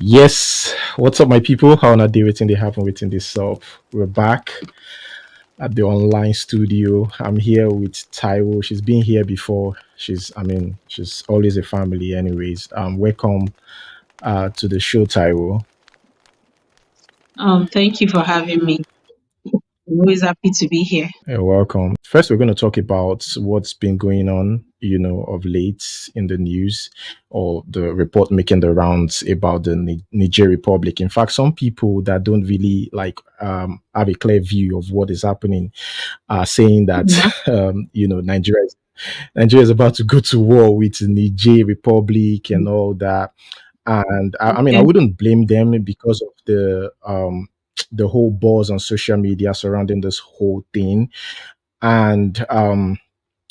Yes, what's up, my people? How on a day waiting they happen waiting this up? We're back at the online studio. I'm here with Taiwo. She's been here before. She's always a family, anyways. Welcome to the show, Taiwo. Thank you for having me. I'm always happy to be here. You're welcome. First, we're going to talk about what's been going on, of late in the news or the report making the rounds about the Niger Republic. In fact, some people that don't really have a clear view of what is happening are saying that, Yeah. Nigeria is about to go to war with the Niger Republic and all that. And I Okay. wouldn't blame them because of the whole buzz on social media surrounding this whole thing. And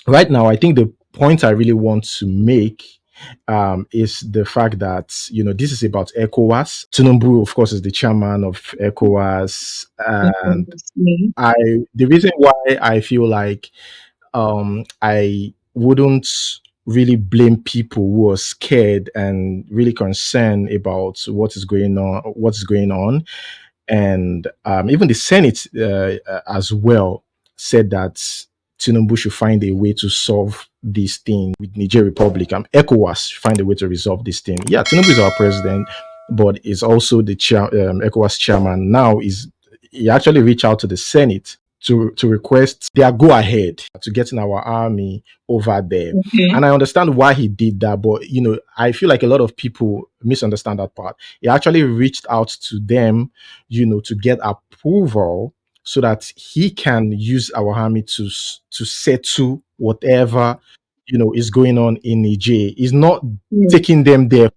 right now, I think the point I really want to make is the fact that this is about ECOWAS. Tinubu, of course, is the chairman of ECOWAS, and Yeah. I the reason why I feel like I wouldn't really blame people who are scared and really concerned about what's going on, and even the Senate as well said that Tinubu should find a way to solve this thing with Niger Republic. ECOWAS should find a way to resolve this thing. Yeah, Tinubu is our president, but is also the ECOWAS chairman. Now is he actually reached out to the Senate to request their go ahead to getting our army over there. Okay. And I understand why he did that, but I feel like a lot of people misunderstand that part. He actually reached out to them, to get approval so that he can use our army to settle whatever is going on in Niger. He's not Yeah. taking them there.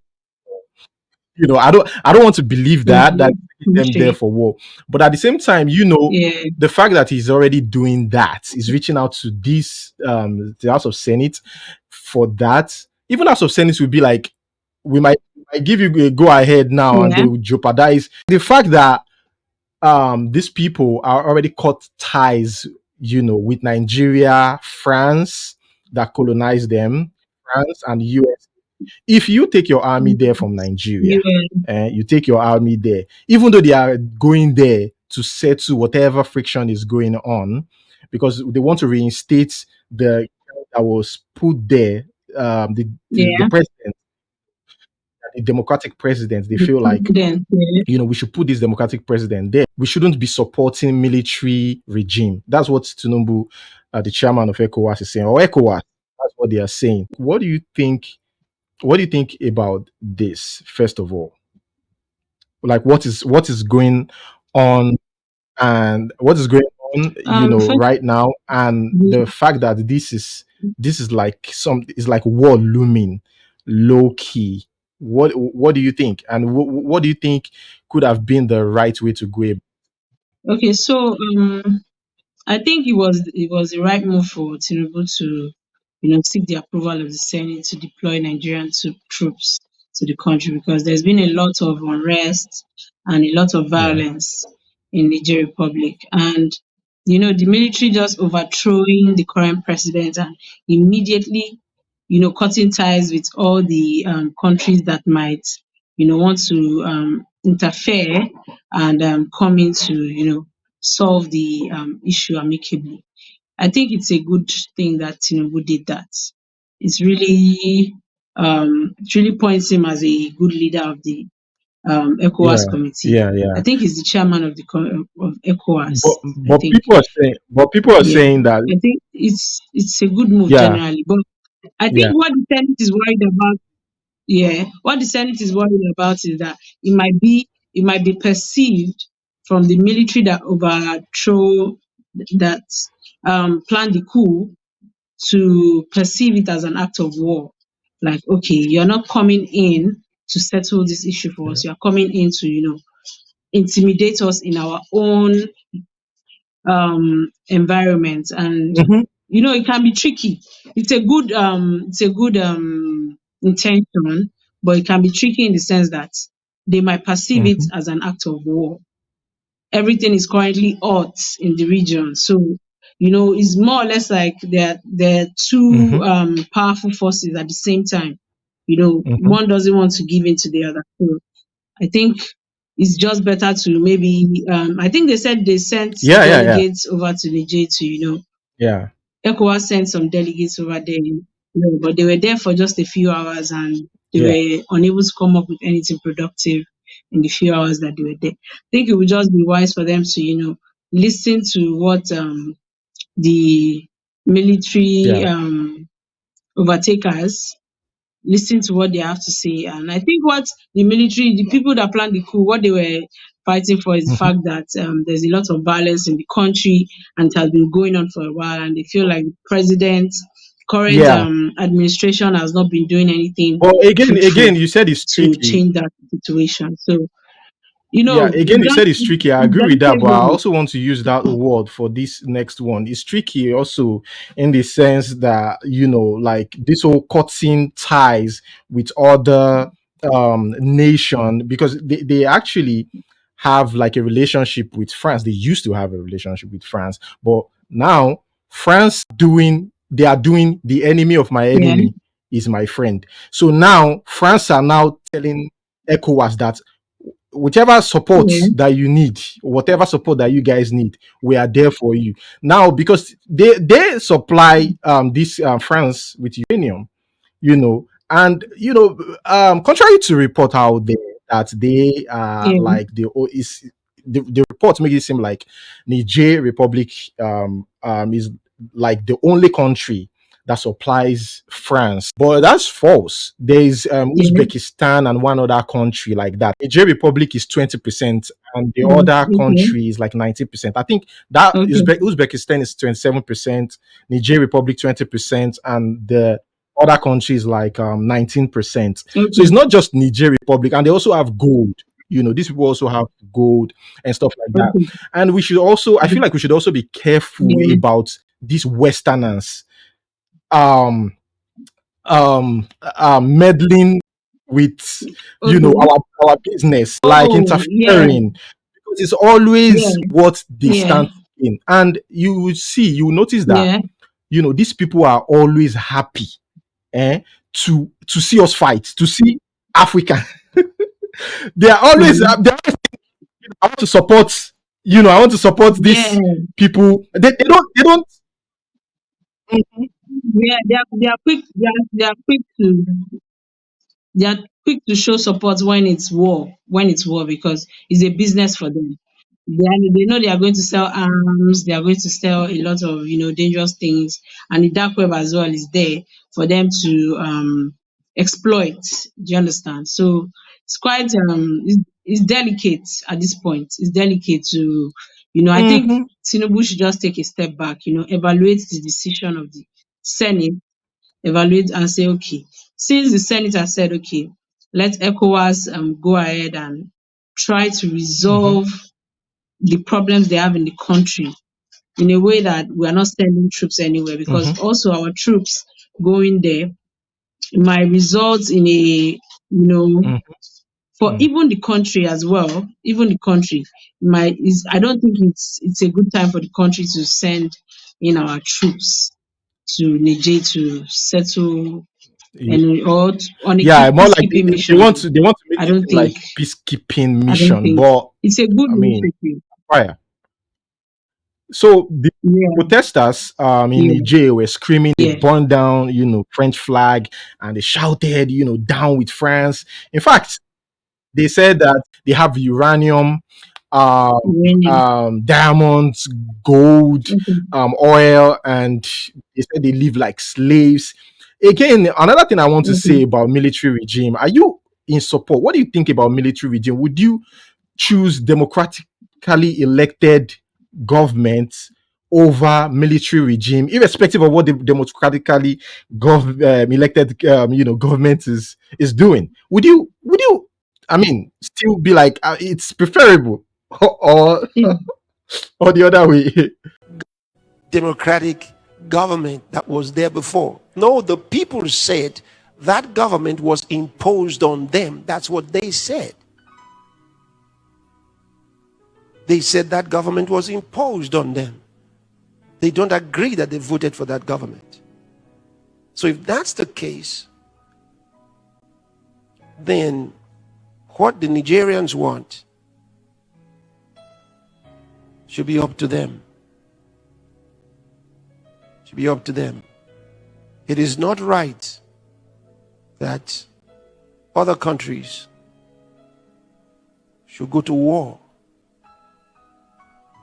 I don't want to believe that taking them there Literally. for war. But at the same time, Yeah. the fact that he's already doing that, he's reaching out to this the House of Senate for that. Even House of Senate will be like, we might give you a go ahead now, and they Yeah. will jeopardize the fact that these people are already cut ties, with Nigeria, France that colonized them, France and US. If you take your army there from Nigeria, Yeah. you take your army there, even though they are going there to settle whatever friction is going on, because they want to reinstate the that was put there, the Yeah. president, the democratic president. They The feel like president. Yeah. we should put this democratic president there. We shouldn't be supporting military regime. That's what Tinubu, the chairman of ECOWAS, is saying, or ECOWAS. That's what they are saying. What do you think? What do you think about this? First of all, like what is going on, and what is going on, First, right now, and the fact that this is like is like war looming, low key. What do you think, and what do you think could have been the right way to go? okay. So, I think it was the right move for Tinubu to, seek the approval of the Senate to deploy Nigerian troops to the country because there's been a lot of unrest and a lot of Yeah. violence in Niger Republic, and the military just overthrowing the current president and immediately, cutting ties with all the countries that might, want to interfere and come in to, solve the issue amicably. I think it's a good thing that Tinubu did that. It's really it really points him as a good leader of the ECOWAS Yeah, committee. yeah, yeah. I think he's the chairman of the of But ECOWAS. I but think, yeah. people are saying that, I think it's a good move yeah, generally, but I think yeah. what the Senate is worried about, yeah, what the Senate is worried about is that it might be perceived from the military that overthrow that planned the coup to perceive it as an act of war. Like, okay, you're not coming in to settle this issue for Yeah. us. You're coming in to, intimidate us in our own environment. And Mhm, it can be tricky. It's a good intention, but it can be tricky in the sense that they might perceive it mhm, as an act of war. Everything is currently hot in the region. So, it's more or less like they're two mhm, powerful forces at the same time. mhm. One doesn't want to give in to the other. So I think it's just better to maybe I think they said they sent Yeah, yeah, yeah, delegates over to Niger to, yeah, ECOWAS sent some delegates over there, but they were there for just a few hours and they yeah, were unable to come up with anything productive in the few hours that they were there. I think it would just be wise for them to, listen to what the military yeah. overtakers listen to what they have to say. And I think what the military, the people that planned the coup, what they were fighting for is the Mhm. fact that there's a lot of violence in the country and it has been going on for a while. And they feel like the current Yeah. administration has not been doing anything But again, fruitful you said it's to tricky. change that situation. So, Yeah, again, you said it's tricky. I it's agree with that, but I delicate. also want to use that word for this next one. It's tricky also in the sense that, like this whole cutting ties with other nation, because they actually have like a relationship with France. They used to have a relationship with France, but now France doing they are doing the enemy of my Yeah, enemy is my friend. So now France are now telling ECOWAS that whichever support yeah, that you need, whatever support that you guys need, we are there for you. Now, because they supply this France with uranium, and contrary to report out there that they are yeah, like the reports make it seem like Niger Republic is like the only country that supplies France. But that's false. There is yeah. Uzbekistan and one other country like that. Niger Republic is 20%, and the Mm, other okay, country is like 90%. I think that okay, Uzbekistan is 27%, Niger Republic 20%, and the other countries like 19%. So it's okay, not just Niger Republic, and they also have gold. These people also have gold and stuff like that. okay. And we should also, I feel like we should also be careful Yeah, about these Westerners um meddling with okay. our business, like Oh, yeah, interfering, because it's yeah, always what they yeah, stand in. And you will notice that yeah. these people are always happy to see us fight, to see Africa. They are always Mm. I want to support, I want to support Yeah, these people. They don't. Mhm, yeah, they are quick to show support when it's war because it's a business for them. They know they are going to sell arms, they are going to sell a lot of dangerous things, and the dark web as well is there for them to exploit. Do you understand? So it's quite it's delicate at this point. It's delicate to I think mhm, Tinubu should just take a step back, evaluate the decision of the Senate, evaluate and say, okay, since the Senate has said, okay, let ECOWAS go ahead and try to mhm, resolve the problems they have in the country in a way that we are not sending troops anywhere, because mhm, also our troops going there might result in a mhm, for mhm. even the country as well, even the country might is I don't think it's a good time for the country to send in our troops to Niger to settle and on a Yeah, more like peacekeeping they mission. want to make I it don't seem like think peacekeeping I don't mission, think but it's a good I mean, initiative. fire. So the Yeah, protesters in yeah, Niger were screaming, they yeah, burned down, French flag, and they shouted, down with France. In fact, they said that they have uranium, um, really. diamonds, gold, Okay. oil, and they said they live like slaves. Again, another thing I want to say Okay. about military regime: are you in support? What do you think about military regime? Would you choose democratically elected government over military regime, irrespective of what the democratically elected government is doing? Would you I mean still be like it's preferable or Yeah. or the other way? Democratic government that was there before. No, the people said that government was imposed on them. That's what they said. They said that government was imposed on them. They don't agree that they voted for that government. So if that's the case, then What the Nigerians want should be up to them. Should be up to them. It is not right that other countries should go to war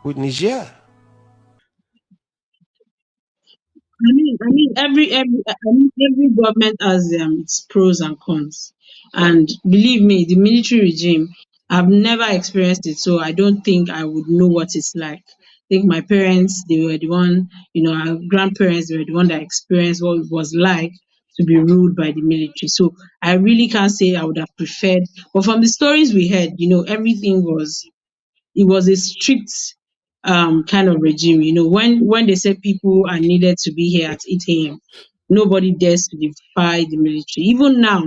with Niger. Every government has its pros and cons, and believe me, the military regime, I've never experienced it, so I don't think I would know what it's like. I think my parents, they were the one, our grandparents, they were the one that experienced what it was like to be ruled by the military. So I really can't say I would have preferred, but from the stories we heard, everything was it was a strict kind of regime. When they said people are needed to be here at 8 a.m., nobody dares to defy the military. Even now,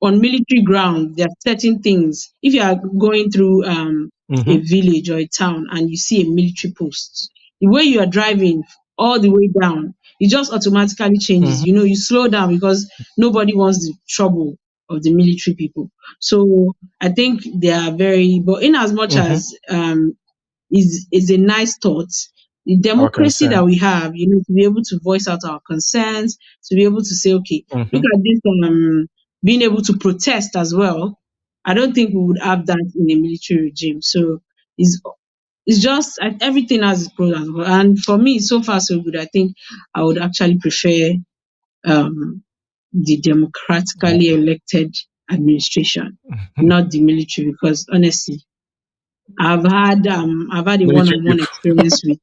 on military ground, there are certain things. If you are going through a Mm-hmm. village or a town and you see a military post, the way you are driving all the way down, it just automatically changes. Mm-hmm. You slow down because nobody wants the trouble of the military people. So I think they are very, but in as much Mm-hmm. as is a nice thought. The Our democracy that concern. we have, to be able to voice out our concerns, to be able to say, okay, look Mm-hmm. at this, being able to protest as well. I don't think we would have that in a military regime. So it's it's just everything has its pros and cons. And for me, so far so good. I think I would actually prefer um, the democratically elected administration, not the military, because honestly, I've had a Military one-on-one people. experience with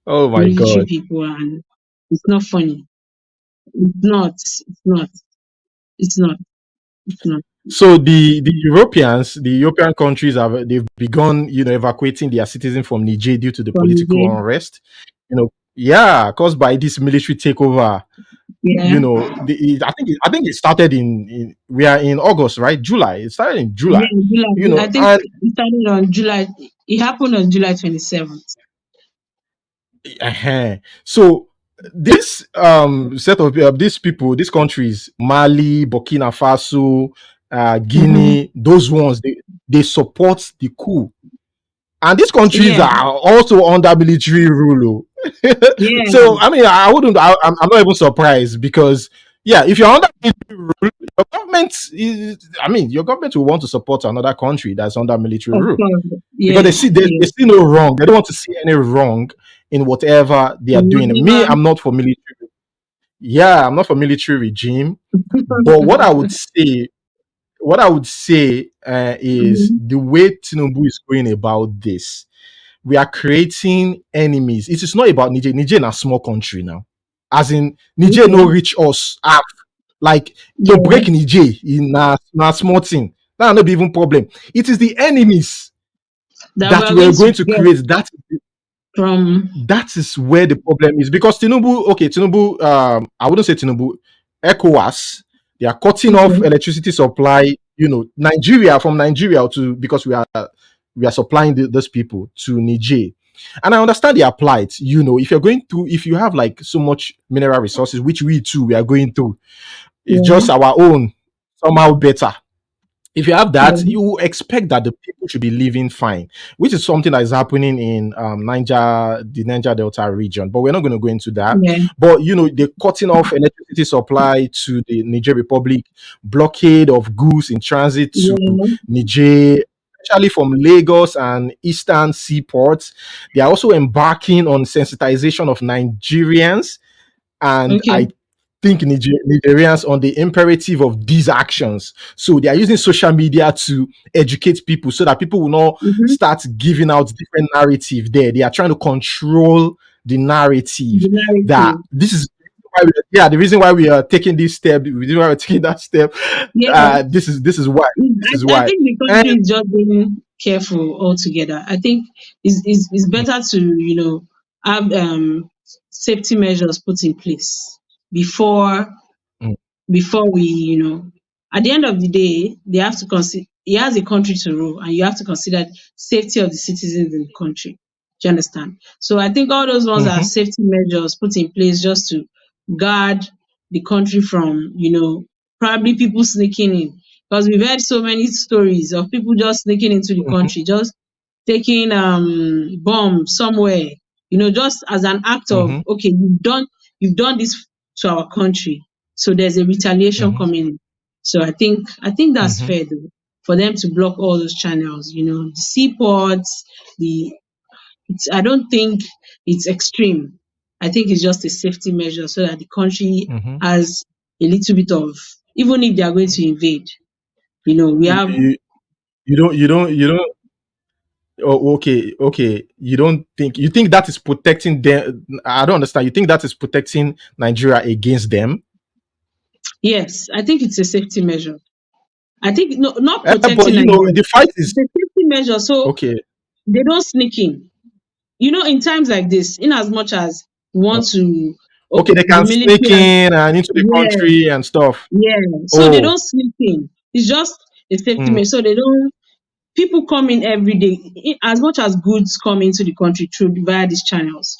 Oh my military God. people, and it's not funny. It's not. It's not. It's not. It's not. So the European countries they've begun, evacuating their citizens from Niger due to the From political there, unrest. Yeah, caused by this military takeover. yeah, I think it started we are in August, right? July. It started in July. yeah. July. I think And it started on July. It happened on July 27th. so this set of these people, these countries, Mali, Burkina Faso, Mm-hmm. Guinea, those ones they support the coup. And these countries Yeah, are also under military rule. Oh. yeah, So I mean, I wouldn't. I'm not even surprised because yeah, if you're under military rule, your government is. I mean, your government will want to support another country that's under military of rule course. because Yeah, they yeah. see no wrong. They don't want to see any wrong in whatever they are And doing. Me, whatever. I'm not for military. Yeah, I'm not for military regime. But what I would say is Mhm. the way Tinubu is going about this, we are creating enemies. It is not about Niger. Niger is a small country now. As in, Niger no Okay. reach us half. Like to Yeah, break Niger in a small thing. That not be even problem. It is the enemies that we that are we going are to going to get create. from. That is where the problem is because Tinubu, I wouldn't say Tinubu, ECOWAS, they are cutting off Okay. electricity supply, Nigeria from Nigeria to because we are supplying those people to Niger. And I understand their plight. If you have like so much mineral resources, which we too we are going through, it's Yeah, just our own somehow better. If you have that, yeah, you expect that the people should be living fine, which is something that is happening in the Niger Delta region. But we're not going to go into that. yeah, But they're cutting off electricity supply to the Niger Republic, blockade of goods in transit to yeah. Niger, especially from Lagos and eastern seaports. They are also embarking on sensitization of Nigerians, and Okay. I think Nigerians on the imperative of these actions. So they are using social media to educate people so that people will not Mm-hmm. start giving out different narrative there. They are trying to control the narrative The that narrative. this is the reason why we are taking this step, the reason why we're taking that step. Yeah. This is why. This is I why. think the And country is just being careful altogether. I think it's better to have safety measures put in place before mm, before we, at the end of the day, they have to consider he has a country to rule, and you have to consider safety of the citizens in the country. Do you understand? So I think all those ones are mhm. safety measures put in place just to guard the country from, probably people sneaking in. Because we've heard so many stories of people just sneaking into the Mhm, country, just taking bomb somewhere, just as an act of, mhm, okay, you've done this to our country, so there's a retaliation mhm, coming in. So I think that's mhm. fair though, for them to block all those channels, the seaports, the I don't think it's extreme. I think it's just a safety measure so that the country Mhm. has a little bit of, even if they are going to invade, we You, have. you, you don't. Oh, okay, okay. You think that is protecting them? I don't understand. You think that is protecting Nigeria against them? Yes, I think it's a safety measure. I think, no, not But protecting Nigeria. the fight is It's a safety measure so okay. they don't sneak in. In times like this, in as much as we want to, Okay, okay, they the can sneak military has, in and into the yeah, country and stuff. yeah. So they Oh, don't sneak in. It's just a safety mm, measure. So they don't, people come in every day. As much as goods come into the country through via these channels,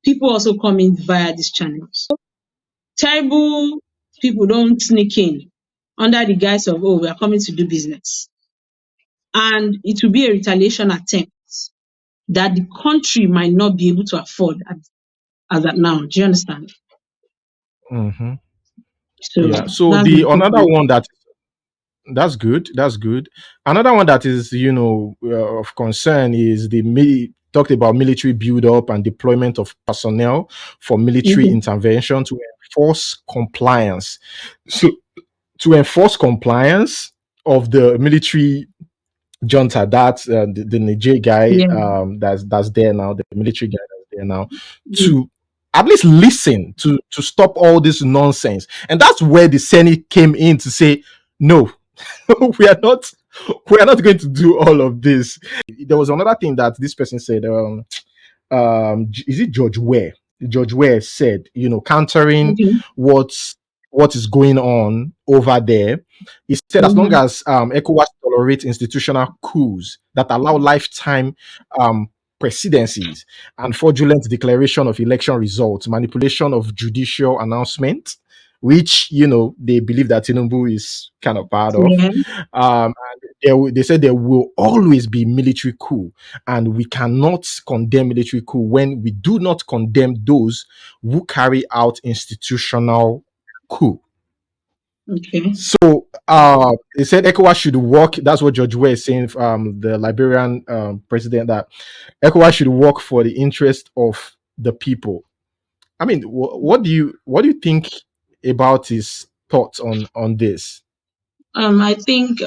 people also come in via these channels. Terrible people don't sneak in under the guise of, oh, we are coming to do business. And it will be a retaliation attempt that the country might not be able to afford as at now. Do you understand? hmm. So Yeah. So that's the my another thinking. one that's good. That's good. Another one that is, of concern is talked about military build up and deployment of personnel for military Okay. intervention to enforce compliance. So to enforce compliance of the military junta, that's the Niger guy Yeah. that's there now, the military guy that's there now, Mm. to at least listen to stop all this nonsense. And that's where the Senate came in to say, no, we are not going to do all of this. There was another thing that this person said. Is it George Ware? George Ware said, countering Okay. what is going on over there. He said, as long Mhm. as ECOWAS tolerates institutional coups that allow lifetime presidencies and fraudulent declaration of election results, manipulation of judicial announcement, which they believe that Tinubu is kind of part of. Yeah. And they said there will always be military coup, and we cannot condemn military coup when we do not condemn those who carry out institutional coup. Okay. So they said ECOWAS should work. That's what George Weah is saying, the Liberian president, that ECOWAS should work for the interest of the people. I mean, what do you think about his thoughts on this? I think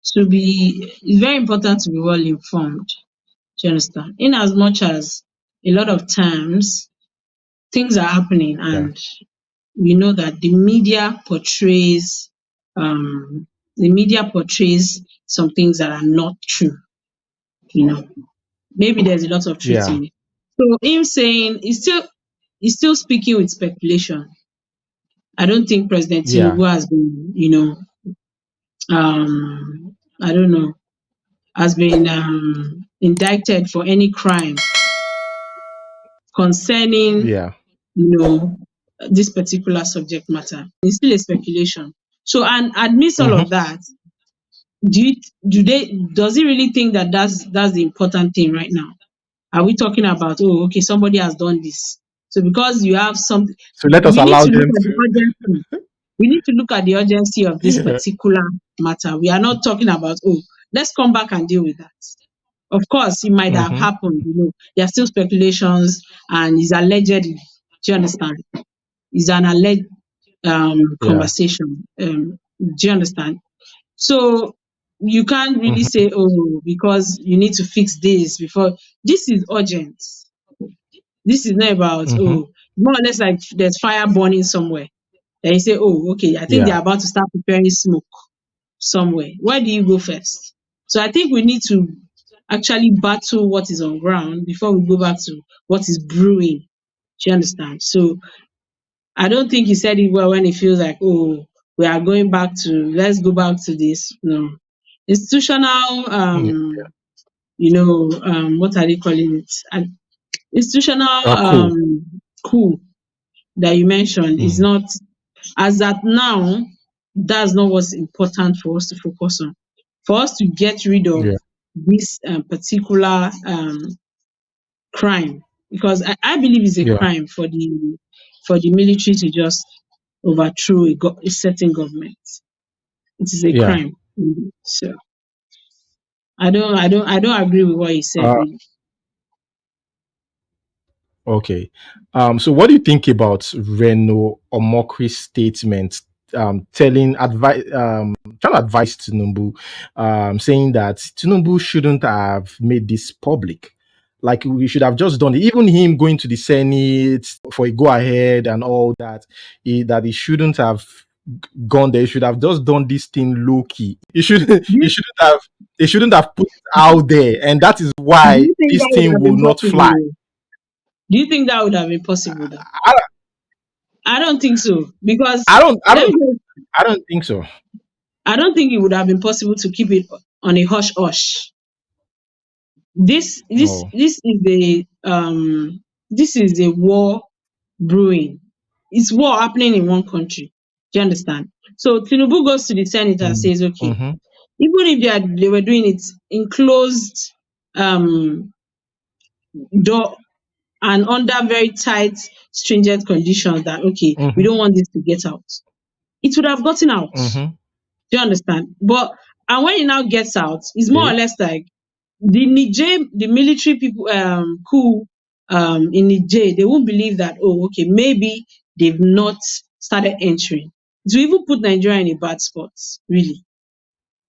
it's very important to be well informed. Do you understand? In as much as a lot of times things are happening Yeah, and we know that um the media portrays some things that are not true, you know. Maybe there's a lot of truth yeah, in it. So him saying he's still speaking with speculation. I don't think President yeah. Tinubu has been, I don't know, has been indicted for any crime concerning, Yeah. you know, this particular subject matter. It's still a speculation. So, and amidst all Hmm. of that, do you, do they does he really think that that's the important thing right now? Are we talking about, oh, okay, somebody has done this? So because you have something, So let us we need allow to look them at the to. urgency. We need to look at the urgency of this Yeah. particular matter. We are not talking about, oh, let's come back and deal with that. Of course, it might have Hmm. happened, there are still speculations and it's allegedly. Do you understand? It's an alleged Yeah. conversation. Do you understand? So you can't really Hmm. say, oh, because you need to fix this before. This is urgent. This is not about, Hmm. oh, more or less like there's fire burning somewhere. Then you say, oh, okay, I think Yeah. they're about to start preparing smoke somewhere. Where do you go first? So I think we need to actually battle what is on ground before we go back to what is brewing. Do you understand? So I don't think he said it well when he feels like, oh, we are going back to, let's go back to this. No. Institutional, Yeah. what are they calling it? Institutional Cool. coup that you mentioned is Mm. not, as at now. That's not what's important for us to focus on. For us to get rid of Yeah. this particular crime, because I believe it's a Yeah. crime for the military to just overthrow a certain government. It is a Yeah. crime. So I don't agree with what he said. Uh, Really. okay. So what do you think about Reno Omokri's statement, telling advice, trying to advise Tinubu, saying that Tinubu shouldn't have made this public. Like we should have just done it. Even him going to the Senate for a go ahead and all that, that he shouldn't have gone there. He should have just done this thing low key. He should Do he you, shouldn't have they shouldn't have put it out there. And that is do why you think this that would thing have will been not fly. possible? Do you think that would have been possible though? I, I don't think so because I don't I let don't me just, I don't think so. I don't think it would have been possible to keep it on a hush hush. This this No. this is a this is a war brewing. It's war happening in one country. Do you understand? So Tinubu goes to the Senate and says, okay, Mm-hmm. even if they were doing it in closed um door and under very tight, stringent conditions that okay, we Mm-hmm. don't want this to get out. It would have gotten out. Mm-hmm. Do you understand? But and when it now gets out, it's more or Okay. less like the military people coup in Niger, they won't believe that, oh, okay, maybe they've not started entering. It will even put Nigeria in a bad spot, really,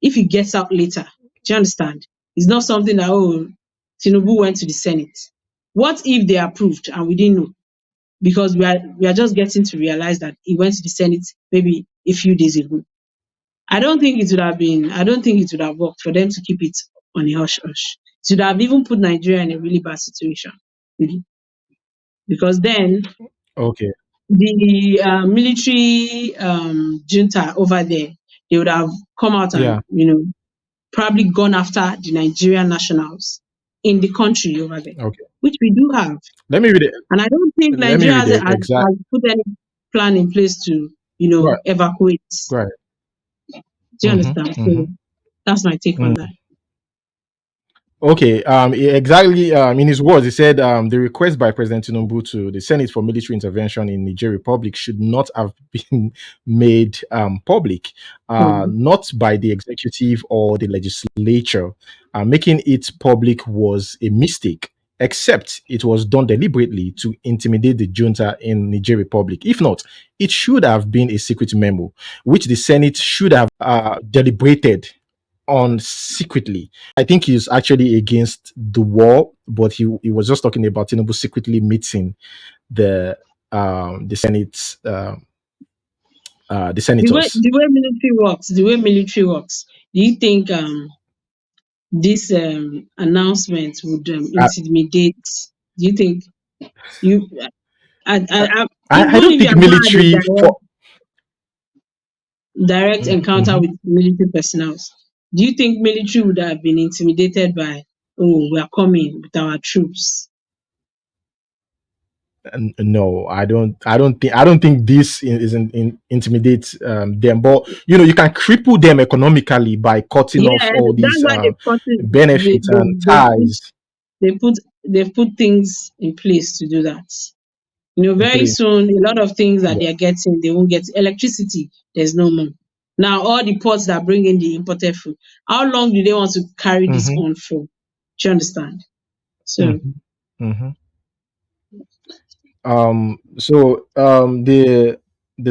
if it gets out later. Do you understand? It's not something that, oh, Tinubu went to the Senate. What if they approved and we didn't know? Because we are just getting to realize that he went to the Senate maybe a few days ago. I don't think it would have worked for them to keep it on a hush hush. It would have even put Nigeria in a really bad situation, really. Because then Okay. the military junta over there, they would have come out Yeah. and, probably gone after the Nigerian nationals in the country over there, Okay. which we do have. Let me read it. And I don't think Let me Nigeria read the exact. has put any plan in place to, Right. evacuate. Right. Do you Mm-hmm. understand? Mm-hmm. So that's my take on that. Okay, exactly. In his words, he said the request by President Tinubu to the Senate for military intervention in Niger Republic should not have been made public, Um, not by the executive or the legislature. Making it public was a mistake, except it was done deliberately to intimidate the junta in Niger Republic. If not, it should have been a secret memo, which the Senate should have deliberated on secretly. I think he's actually against the war, but he was just talking about Tinubu secretly meeting the the Senate the the way senators. the way military works, do you think this announcement would I, intimidate? Do you think you I even don't if you think have not had a military for direct encounter Mhm. with military personnel, do you think military would have been intimidated by, oh, we are coming with our troops? No, I don't think this is intimidates them. But you can cripple them economically by cutting Yeah, off all that's these why they've got it, benefits and ties they put they've put things in place to do that. in Very place. soon, a lot of things that Yeah. they are getting, they won't get. Electricity, there's no more. Now, all the ports that bring in the imported food, how long do they want to carry this Mm-hmm. on for? Do you understand? So, Mm-hmm. Mm-hmm. So the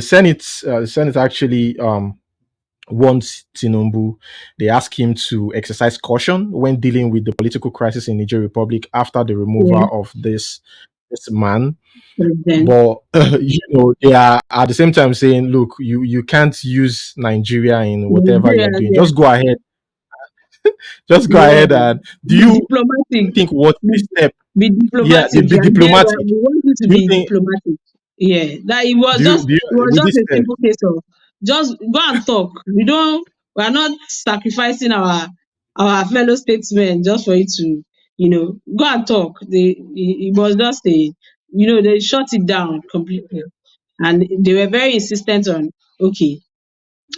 Senate actually wants Tinubu. They ask him to exercise caution when dealing with the political crisis in Niger Republic after the yeah, removal of this man. then But they are at the same time saying, "Look, you can't use Nigeria in whatever Nigeria, you're doing. yeah, Just go yeah, ahead and do be you diplomatic, think what be, this step? be Yeah, diplomatic. be Yeah, yeah, diplomatic. we want you to Do you be think diplomatic. Yeah, that do you it was with just this a step? simple case of just go and talk. We are not sacrificing our fellow statesmen just for you to, go and talk. It was just they shut it down completely. And they were very insistent on, okay,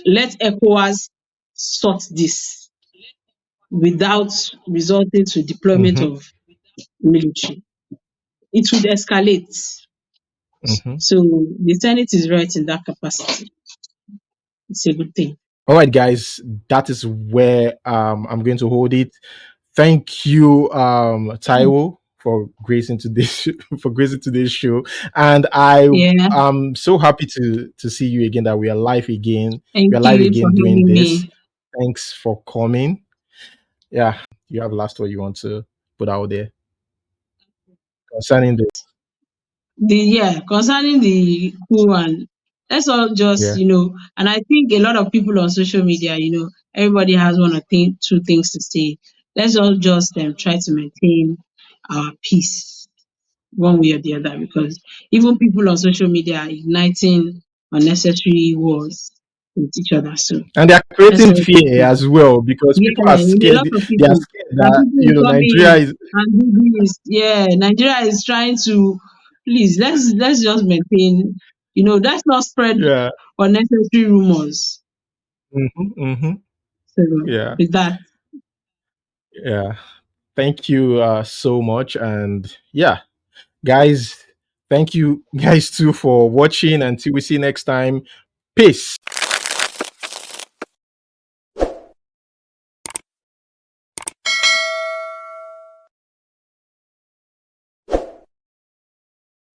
let ECOWAS sort this without resorting to deployment Mm-hmm. of military. It would escalate. Mm-hmm. So the Senate is right in that capacity. It's a good thing. All right, guys, that is where I'm going to hold it. Thank you, Taiwo, for gracing today's for gracing today's show, and I Yeah. am so happy to see you again. That we are live again. We Thank are live you for again doing having this. me. Thanks for coming. Yeah, you have last word you want to put out there concerning the Concerning the coup, and let's all just, yeah. and I think a lot of people on social media, everybody has one or two things to say. Let's all just try to maintain our peace one way or the other, because even people on social media are igniting unnecessary wars with each other. So And they are let's creating all just fear as well because people are a scared. lot of They are people. scared That that people will come Nigeria in is and do this. Yeah, Nigeria is trying to, please, let's just maintain, let's not spread yeah. unnecessary rumors. Hmm, hmm. So Yeah. with that, Yeah. Thank you so much. And yeah, guys, thank you guys too for watching. Until we see you next time. Peace.